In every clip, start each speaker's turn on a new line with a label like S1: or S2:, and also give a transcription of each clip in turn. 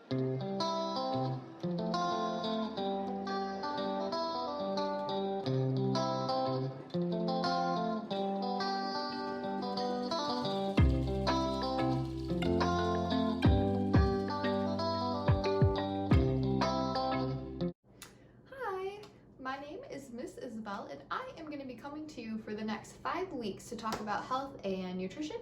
S1: My name is Miss Isabel, and I am going to be coming to you for the next 5 weeks to talk about health and nutrition.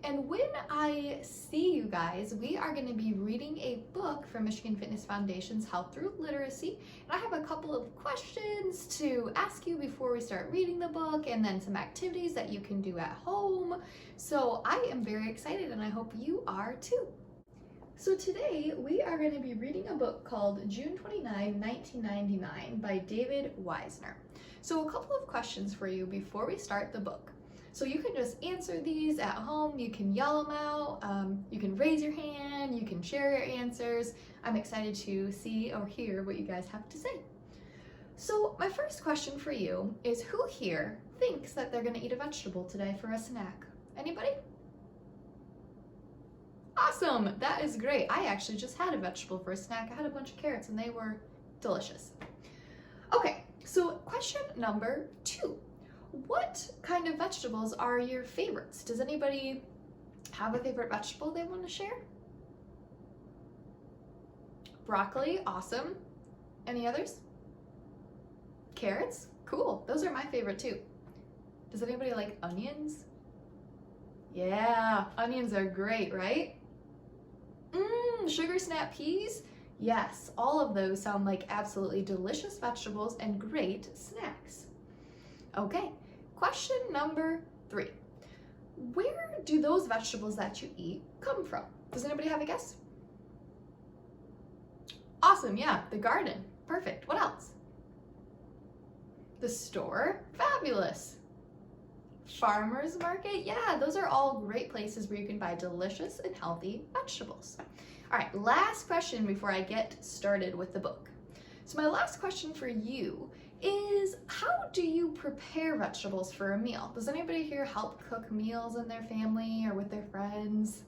S1: And when I see you guys, we are going to be reading a book from Michigan Fitness Foundation's Health Through Literacy. And I have a couple of questions to ask you before we start reading the book, and then some activities that you can do at home. So I am very excited, and I hope you are too. So today we are going to be reading a book called June 29, 1999 by David Wisner. So a couple of questions for you before we start the book. So you can just answer these at home, you can yell them out, you can raise your hand, you can share your answers. I'm excited to see or hear what you guys have to say. So my first question for you is, who here thinks that they're going to eat a vegetable today for a snack? Anybody? Awesome, that is great. I actually just had a vegetable for a snack. I had a bunch of carrots and they were delicious. Okay, so question number 2. What kind of vegetables are your favorites? Does anybody have a favorite vegetable they want to share? Broccoli, awesome. Any others? Carrots, cool. Those are my favorite too. Does anybody like onions? Yeah, onions are great, right? Sugar snap peas? Yes, all of those sound like absolutely delicious vegetables and great snacks. Okay, question number 3. Where do those vegetables that you eat come from? Does anybody have a guess? Awesome, yeah, the garden. Perfect. What else? The store? Fabulous. Farmer's market? Yeah, those are all great places where you can buy delicious and healthy vegetables. All right, last question before I get started with the book. So my last question for you is, how do you prepare vegetables for a meal? Does anybody here help cook meals in their family or with their friends?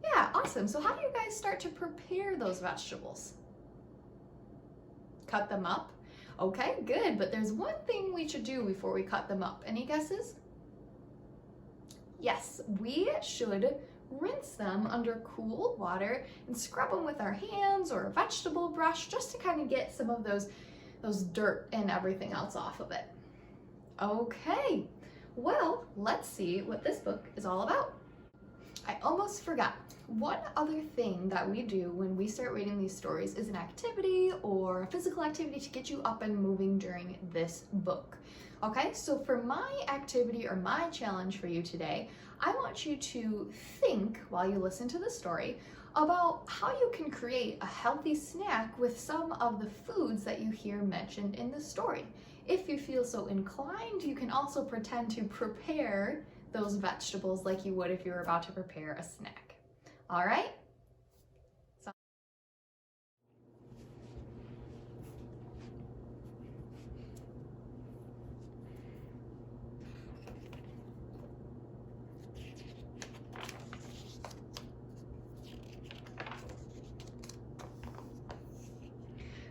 S1: Yeah, awesome. So how do you guys start to prepare those vegetables? Cut them up? Okay, good, but there's one thing we should do before we cut them up. Any guesses? Yes, we should rinse them under cool water and scrub them with our hands or a vegetable brush just to kind of get some of those dirt and everything else off of it. Okay, well, let's see what this book is all about. I almost forgot. One other thing that we do when we start reading these stories is an activity or a physical activity to get you up and moving during this book. Okay, so for my activity or my challenge for you today, I want you to think while you listen to the story about how you can create a healthy snack with some of the foods that you hear mentioned in the story. If you feel so inclined, you can also pretend to prepare those vegetables like you would if you were about to prepare a snack. All right?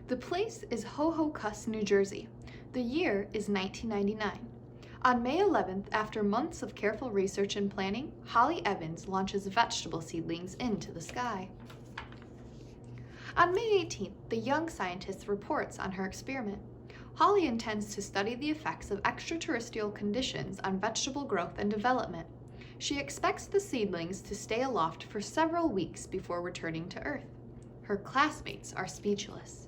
S1: The place is Ho-Ho-Kus, New Jersey. The year is 1999. On May 11th, after months of careful research and planning, Holly Evans launches vegetable seedlings into the sky. On May 18th, the young scientist reports on her experiment. Holly intends to study the effects of extraterrestrial conditions on vegetable growth and development. She expects the seedlings to stay aloft for several weeks before returning to Earth. Her classmates are speechless.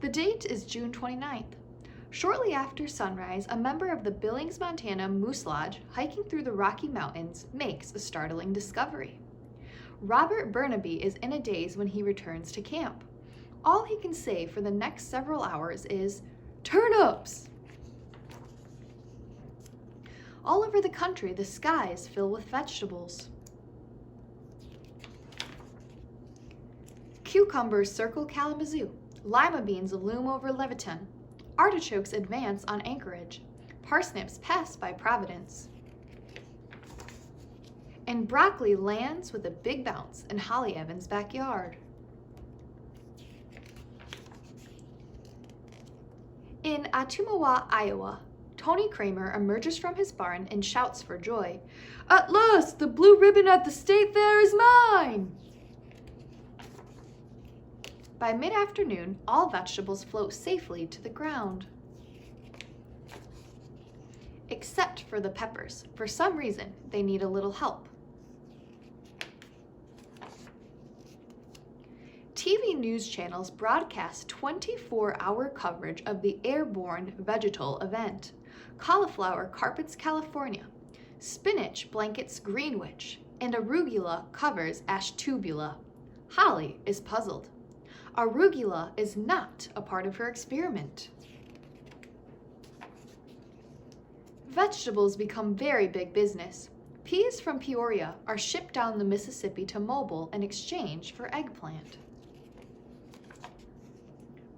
S1: The date is June 29th. Shortly after sunrise, a member of the Billings, Montana Moose Lodge, hiking through the Rocky Mountains, makes a startling discovery. Robert Burnaby is in a daze when he returns to camp. All he can say for the next several hours is, "Turnips!" All over the country, the skies fill with vegetables. Cucumbers circle Kalamazoo. Lima beans loom over Leviton. Artichokes advance on Anchorage. Parsnips pass by Providence. And broccoli lands with a big bounce in Holly Evans' backyard. In Atumawa, Iowa, Tony Kramer emerges from his barn and shouts for joy, "At last, the blue ribbon at the state fair is mine!" By mid-afternoon, all vegetables float safely to the ground. Except for the peppers. For some reason, they need a little help. TV news channels broadcast 24-hour coverage of the airborne vegetal event. Cauliflower carpets California, spinach blankets Greenwich, and arugula covers Ashtubula. Holly is puzzled. Arugula is not a part of her experiment. Vegetables become very big business. Peas from Peoria are shipped down the Mississippi to Mobile in exchange for eggplant.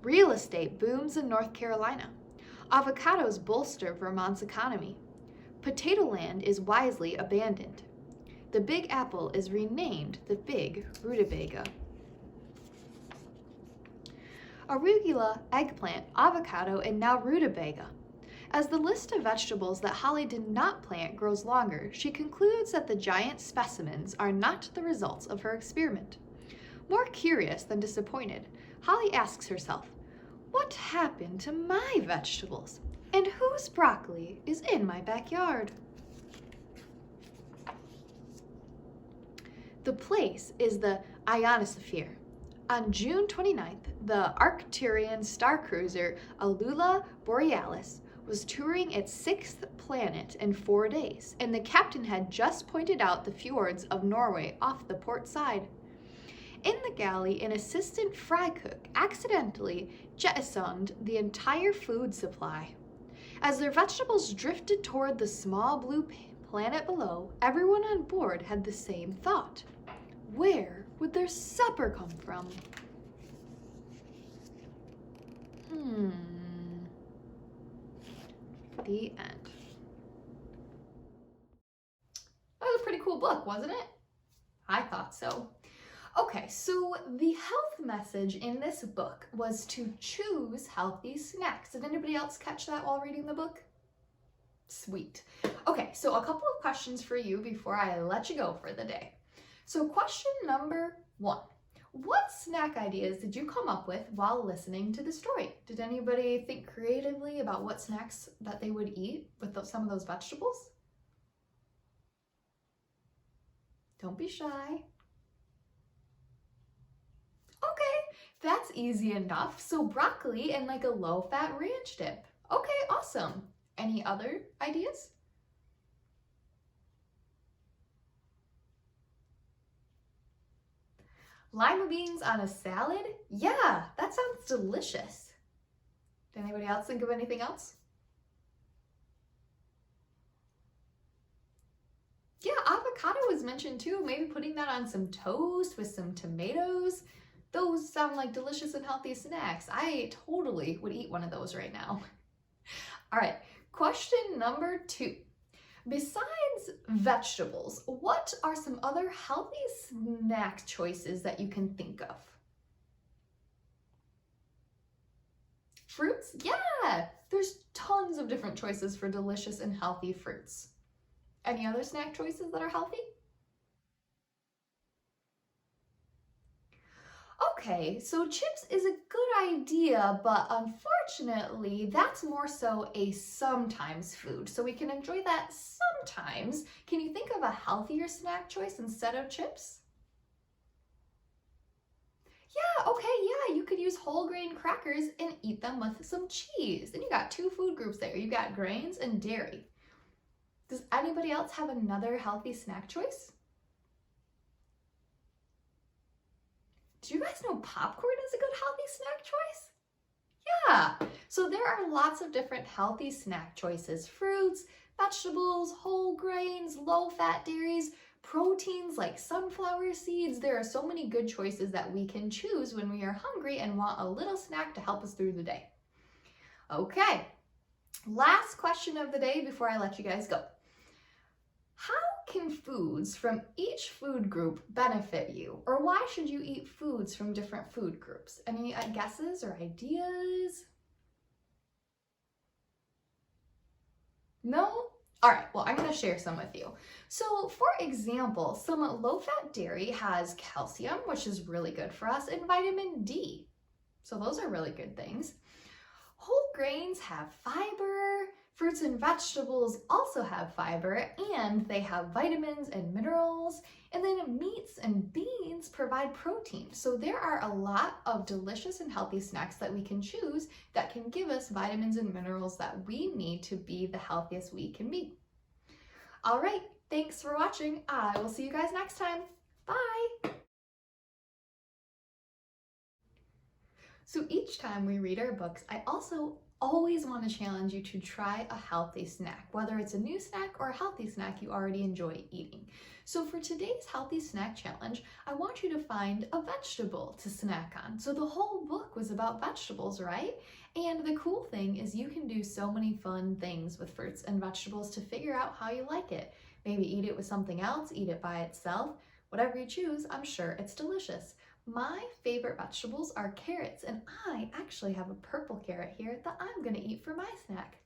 S1: Real estate booms in North Carolina. Avocados bolster Vermont's economy. Potato land is wisely abandoned. The Big Apple is renamed the Big Rutabaga. Arugula, eggplant, avocado, and now rutabaga. As the list of vegetables that Holly did not plant grows longer, she concludes that the giant specimens are not the results of her experiment. More curious than disappointed, Holly asks herself, what happened to my vegetables? And whose broccoli is in my backyard? The place is the ionosphere. On June 29th, the Arcturian star cruiser Alula Borealis was touring its 6th planet in 4 days, and the captain had just pointed out the fjords of Norway off the port side. In the galley, an assistant fry cook accidentally jettisoned the entire food supply. As their vegetables drifted toward the small blue planet below, everyone on board had the same thought. Where would their supper come from? The end. That was a pretty cool book, wasn't it? I thought so. Okay, so the health message in this book was to choose healthy snacks. Did anybody else catch that while reading the book? Sweet. Okay, so a couple of questions for you before I let you go for the day. So question number 1. What snack ideas did you come up with while listening to the story? Did anybody think creatively about what snacks that they would eat with some of those vegetables? Don't be shy. Okay, that's easy enough. So broccoli and like a low-fat ranch dip. Okay, awesome. Any other ideas? Lima beans on a salad? Yeah, that sounds delicious. Did anybody else think of anything else? Yeah, avocado was mentioned too. Maybe putting that on some toast with some tomatoes. Those sound like delicious and healthy snacks. I totally would eat one of those right now. All right, question number 2. Besides vegetables, what are some other healthy snack choices that you can think of? Fruits? Yeah, there's tons of different choices for delicious and healthy fruits. Any other snack choices that are healthy? Okay, so chips is a good idea, but unfortunately, that's more so a sometimes food. So we can enjoy that sometimes. Can you think of a healthier snack choice instead of chips? Yeah, okay, yeah, you could use whole grain crackers and eat them with some cheese. And you got 2 food groups there. You got grains and dairy. Does anybody else have another healthy snack choice? Do you guys know popcorn is a good healthy snack choice? Yeah, so there are lots of different healthy snack choices. Fruits, vegetables, whole grains, low-fat dairies, proteins like sunflower seeds. There are so many good choices that we can choose when we are hungry and want a little snack to help us through the day. Okay, last question of the day before I let you guys go. How can foods from each food group benefit you? Or why should you eat foods from different food groups? Any guesses or ideas? No? All right, well, I'm going to share some with you. So, for example, some low-fat dairy has calcium, which is really good for us, and vitamin D. So those are really good things. Whole grains have fiber. Fruits and vegetables also have fiber, and they have vitamins and minerals. And then meats and beans provide protein. So there are a lot of delicious and healthy snacks that we can choose that can give us vitamins and minerals that we need to be the healthiest we can be. All right, thanks for watching. I will see you guys next time. Bye. So each time we read our books, I also always want to challenge you to try a healthy snack, whether it's a new snack or a healthy snack you already enjoy eating. So for today's healthy snack challenge, I want you to find a vegetable to snack on. So the whole book was about vegetables, right? And the cool thing is you can do so many fun things with fruits and vegetables to figure out how you like it. Maybe eat it with something else, eat it by itself. Whatever you choose, I'm sure it's delicious. My favorite vegetables are carrots, and I actually have a purple carrot here that I'm gonna eat for my snack.